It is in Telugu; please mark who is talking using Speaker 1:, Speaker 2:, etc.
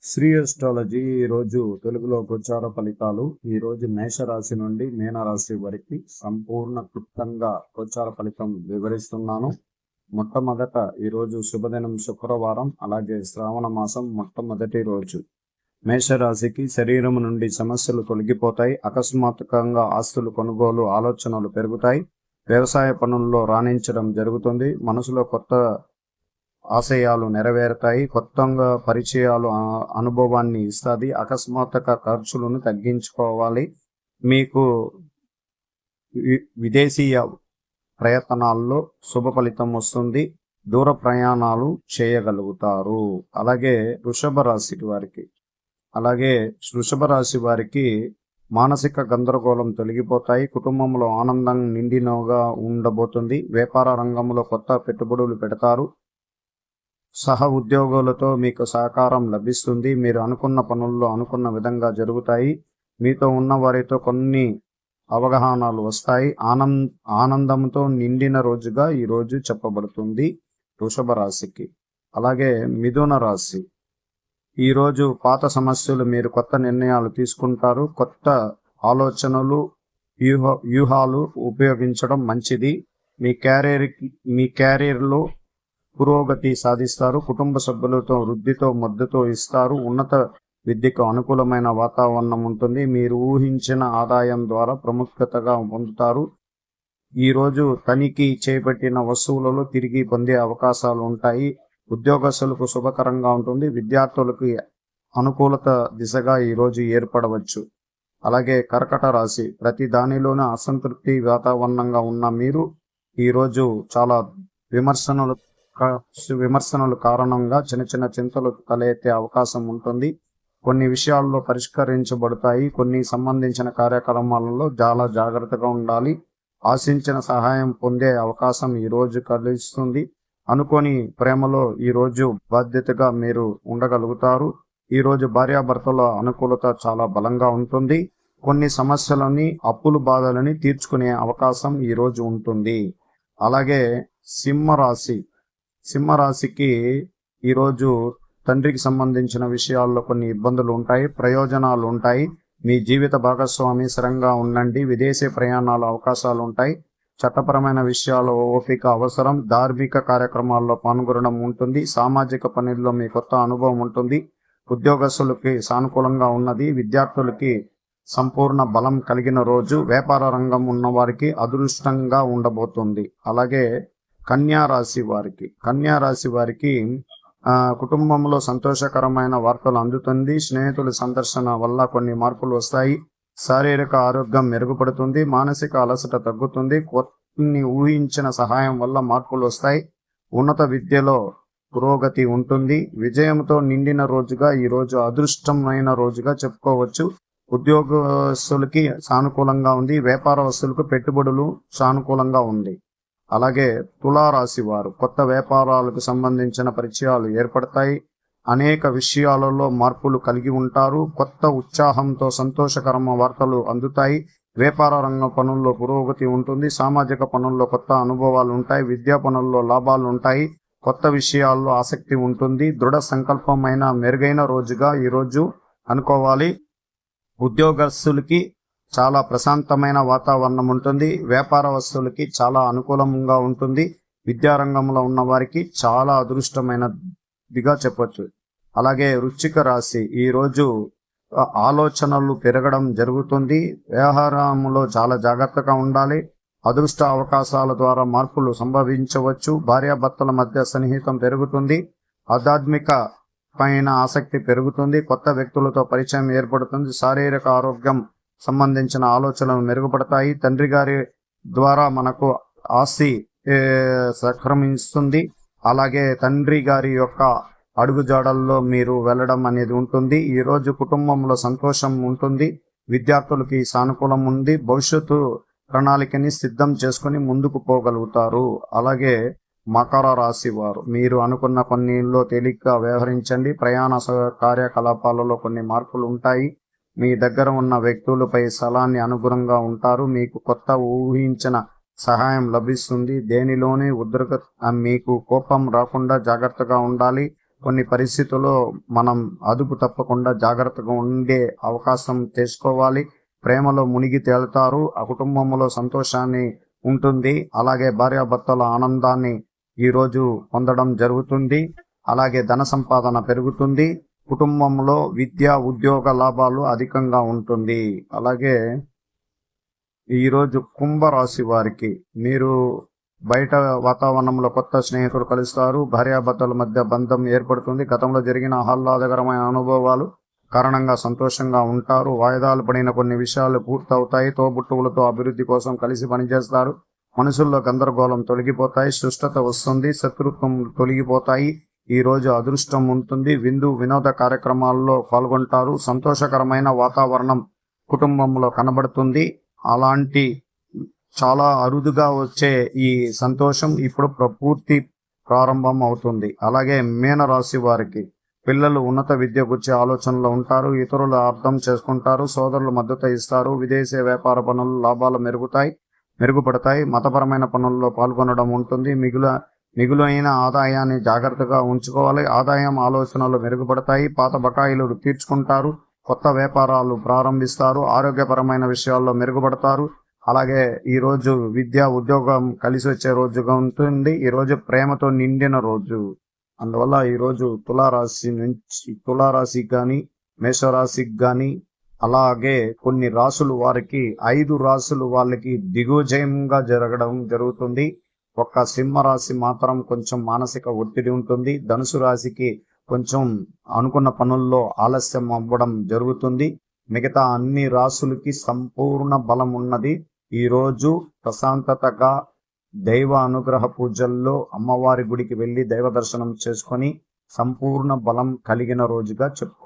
Speaker 1: శ్రీ అస్ట్రాలజీ ఈరోజు తెలుగులో గోచార ఫలితాలు. ఈరోజు మేషరాశి నుండి మీనరాశి వరకు సంపూర్ణ క్లుప్తంగా గోచార ఫలితం వివరిస్తున్నాను. మొట్టమొదట ఈరోజు శుభదినం శుక్రవారం, అలాగే శ్రావణ మాసం మొట్టమొదటి రోజు. మేషరాశికి శరీరం నుండి సమస్యలు తొలగిపోతాయి. అకస్మాత్తుగా ఆస్తులు కొనుగోలు ఆలోచనలు పెరుగుతాయి. వ్యవసాయ పనుల్లో రాణించడం జరుగుతుంది. మనసులో కొత్త ఆశయాలు నెరవేరుతాయి. కొత్తగా పరిచయాలు అనుభవాన్ని ఇస్తుంది. అకస్మాత్తుగా ఖర్చులను తగ్గించుకోవాలి. మీకు విదేశీయ ప్రయత్నాల్లో శుభ ఫలితం వస్తుంది. దూర ప్రయాణాలు చేయగలుగుతారు. అలాగే వృషభ రాశి వారికి మానసిక గందరగోళం తొలగిపోతాయి. కుటుంబంలో ఆనందం నిండినగా ఉండబోతుంది. వ్యాపార రంగంలో కొత్త పెట్టుబడులు పెడతారు. సహ ఉద్యోగులతో మీకు సహకారం లభిస్తుంది. మీరు అనుకున్న పనుల్లో అనుకున్న విధంగా జరుగుతాయి. మీతో ఉన్న వారితో కొన్ని అవగాహనలు వస్తాయి. ఆనందంతో నిండిన రోజుగా ఈరోజు చెప్పబడుతుంది వృషభ రాశికి. అలాగే మిథున రాశి, ఈరోజు పాత సమస్యలు మీరు కొత్త నిర్ణయాలు తీసుకుంటారు. కొత్త ఆలోచనలు వ్యూహాలు ఉపయోగించడం మంచిది. మీ క్యారియర్లో పురోగతి సాధిస్తారు. కుటుంబ సభ్యులతో వృద్ధితో మద్దతు ఇస్తారు. ఉన్నత విద్యకు అనుకూలమైన వాతావరణం ఉంటుంది. మీరు ఊహించిన ఆదాయం ద్వారా ప్రముఖతగా పొందుతారు. ఈరోజు తనిఖీ చేపట్టిన వస్తువులలో తిరిగి పొందే అవకాశాలు ఉంటాయి. ఉద్యోగస్తులకు శుభకరంగా ఉంటుంది. విద్యార్థులకు అనుకూలత దిశగా ఈరోజు ఏర్పడవచ్చు. అలాగే కర్కట రాశి, ప్రతి దానిలోనూ అసంతృప్తి వాతావరణంగా ఉన్న మీరు ఈరోజు చాలా విమర్శనల కారణంగా చిన్న చింతలు తలెత్తే అవకాశం ఉంటుంది. కొన్ని విషయాల్లో పరిష్కరించబడతాయి. కొన్ని సంబంధించిన కార్యక్రమాలలో చాలా జాగ్రత్తగా ఉండాలి. ఆశించిన సహాయం పొందే అవకాశం ఈరోజు కలుస్తుంది. అనుకోని ప్రేమలో ఈరోజు బాధ్యతగా మీరు ఉండగలుగుతారు. ఈరోజు భార్యాభర్తల అనుకూలత చాలా బలంగా ఉంటుంది. కొన్ని సమస్యలని అప్పుల బాధలని తీర్చుకునే అవకాశం ఈరోజు ఉంటుంది. అలాగే సింహరాశికి ఈరోజు తండ్రికి సంబంధించిన విషయాల్లో కొన్ని ఇబ్బందులు ఉంటాయి. ప్రయోజనాలు ఉంటాయి. మీ జీవిత భాగస్వామి స్థిరంగా ఉండండి. విదేశీ ప్రయాణాల అవకాశాలు ఉంటాయి. చట్టపరమైన విషయాల్లో ఓపిక అవసరం. ధార్మిక కార్యక్రమాల్లో పాల్గొనడం ఉంటుంది. సామాజిక పనుల్లో మీ కొత్త అనుభవం ఉంటుంది. ఉద్యోగస్తులకి సానుకూలంగా ఉన్నది. విద్యార్థులకి సంపూర్ణ బలం కలిగిన రోజు. వ్యాపార రంగం ఉన్న వారికి అదృష్టంగా ఉండబోతుంది. అలాగే కన్యా రాశి వారికి కుటుంబంలో సంతోషకరమైన వార్తలు అందుతుంది. స్నేహితుల సందర్శన వల్ల కొన్ని మార్పులు వస్తాయి. శారీరక ఆరోగ్యం మెరుగుపడుతుంది. మానసిక అలసట తగ్గుతుంది. కొన్ని ఊహించిన సహాయం వల్ల మార్పులు వస్తాయి. ఉన్నత విద్యలో పురోగతి ఉంటుంది. విజయంతో నిండిన రోజుగా ఈరోజు అదృష్టమైన రోజుగా చెప్పుకోవచ్చు. ఉద్యోగస్తులకి సానుకూలంగా ఉంది. వ్యాపారస్తులకు పెట్టుబడులు సానుకూలంగా ఉంది. అలాగే తులారాశి వారు, కొత్త వ్యాపారాలకు సంబంధించిన పరిచయాలు ఏర్పడతాయి. అనేక విషయాలలో మార్పులు కలిగి ఉంటారు. కొత్త ఉత్సాహంతో సంతోషకరమైన వార్తలు అందుతాయి. వ్యాపార రంగ పనుల్లో పురోగతి ఉంటుంది. సామాజిక పనుల్లో కొత్త అనుభవాలు ఉంటాయి. విద్యా పనుల్లో లాభాలు ఉంటాయి. కొత్త విషయాల్లో ఆసక్తి ఉంటుంది. దృఢ సంకల్పమైన మెరుగైన రోజుగా ఈరోజు అనుకోవాలి. ఉద్యోగస్తులకి చాలా ప్రశాంతమైన వాతావరణం ఉంటుంది. వ్యాపార వస్తువులకి చాలా అనుకూలంగా ఉంటుంది. విద్యారంగంలో ఉన్న వారికి చాలా అదృష్టమైనదిగా చెప్పొచ్చు. అలాగే వృశ్చిక రాశి, ఈరోజు ఆలోచనలు పెరగడం జరుగుతుంది. వ్యవహారంలో చాలా జాగ్రత్తగా ఉండాలి. అదృష్ట అవకాశాల ద్వారా మార్పులు సంభవించవచ్చు. భార్యాభర్తల మధ్య సన్నిహితం పెరుగుతుంది. ఆధ్యాత్మిక పైన ఆసక్తి పెరుగుతుంది. కొత్త వ్యక్తులతో పరిచయం ఏర్పడుతుంది. శారీరక ఆరోగ్యం సంబంధించిన ఆలోచనలు మెరుగుపడతాయి. తండ్రి గారి ద్వారా మనకు ఆస్తి సంక్రమిస్తుంది. అలాగే తండ్రి గారి యొక్క అడుగుజాడల్లో మీరు వెళ్ళడం అనేది ఉంటుంది. ఈరోజు కుటుంబంలో సంతోషం ఉంటుంది. విద్యార్థులకి సానుకూలం ఉంది. భవిష్యత్తు ప్రణాళికని సిద్ధం చేసుకుని ముందుకు పోగలుగుతారు. అలాగే మకర రాశి వారు, మీరు అనుకున్న కొన్నిలో తేలిగ్గా వ్యవహరించండి. ప్రయాణ కార్యకలాపాలలో కొన్ని మార్పులు ఉంటాయి. మీ దగ్గర ఉన్న వ్యక్తులపై స్థలాన్ని అనుగుణంగా ఉంటారు. మీకు కొత్త ఊహించిన సహాయం లభిస్తుంది. దేనిలోనే మీకు కోపం రాకుండా జాగ్రత్తగా ఉండాలి. కొన్ని పరిస్థితుల్లో మనం అదుపు తప్పకుండా జాగ్రత్తగా ఉండే అవకాశం తీసుకోవాలి. ప్రేమలో మునిగి తేలుతారు. ఆ కుటుంబంలో సంతోషాన్ని ఉంటుంది. అలాగే భార్యాభర్తల ఆనందాన్ని ఈరోజు పొందడం జరుగుతుంది. అలాగే ధన సంపాదన పెరుగుతుంది. కుటుంబంలో విద్య ఉద్యోగ లాభాలు అధికంగా ఉంటుంది. అలాగే ఈరోజు కుంభరాశి వారికి మీరు బయట వాతావరణంలో కొత్త స్నేహితులు కలుస్తారు. భార్యాభర్తల మధ్య బంధం ఏర్పడుతుంది. గతంలో జరిగిన ఆహ్లాదకరమైన అనుభవాలు కారణంగా సంతోషంగా ఉంటారు. వాయిదాలు పడిన కొన్ని విషయాలు పూర్తవుతాయి. తోబుట్టువులతో అభివృద్ధి కోసం కలిసి పనిచేస్తారు. మనసుల్లో గందరగోళం తొలగిపోతాయి. సుష్టత వస్తుంది. శత్రుత్వం తొలగిపోతాయి. ఈ రోజు అదృష్టం ఉంటుంది. వినోద కార్యక్రమాల్లో పాల్గొంటారు. సంతోషకరమైన వాతావరణం కుటుంబంలో కనబడుతుంది. అలాంటి చాలా అరుదుగా వచ్చే ఈ సంతోషం ఇప్పుడు పూర్తి ప్రారంభం అవుతుంది. అలాగే మీనరాశి వారికి పిల్లలు ఉన్నత విద్య గురించి ఆలోచనలో ఉంటారు. ఇతరులు అర్థం చేసుకుంటారు. సోదరులు మద్దతు ఇస్తారు. విదేశీ వ్యాపార పనులు లాభాలు మెరుగుపడతాయి. మతపరమైన పనుల్లో పాల్గొనడం ఉంటుంది. మిగులైన ఆదాయాన్ని జాగ్రత్తగా ఉంచుకోవాలి. ఆదాయం ఆలోచనలు మెరుగుపడతాయి. పాత బకాయిలు తీర్చుకుంటారు. కొత్త వ్యాపారాలు ప్రారంభిస్తారు. ఆరోగ్యపరమైన విషయాల్లో మెరుగుపడతారు. అలాగే ఈరోజు విద్య ఉద్యోగం కలిసి వచ్చే రోజుగా ఉంటుంది. ఈరోజు ప్రేమతో నిండిన రోజు. అందువల్ల ఈరోజు తులారాశికి కానీ మేషరాశికి కానీ అలాగే కొన్ని రాసులు వారికి 5 రాసులు వాళ్ళకి దిగ్విజయంగా జరగడం జరుగుతుంది. ఒక్క సింహరాశి మాత్రం కొంచెం మానసిక ఒత్తిడి ఉంటుంది. ధనుసు రాశికి కొంచెం అనుకున్న పనుల్లో ఆలస్యం అవ్వడం జరుగుతుంది. మిగతా అన్ని రాసులకి సంపూర్ణ బలం ఉన్నది. ఈరోజు ప్రశాంతతగా దైవ అనుగ్రహ పూజల్లో అమ్మవారి గుడికి వెళ్ళి దైవ దర్శనం చేసుకొని సంపూర్ణ బలం కలిగిన రోజుగా చెప్పుకో.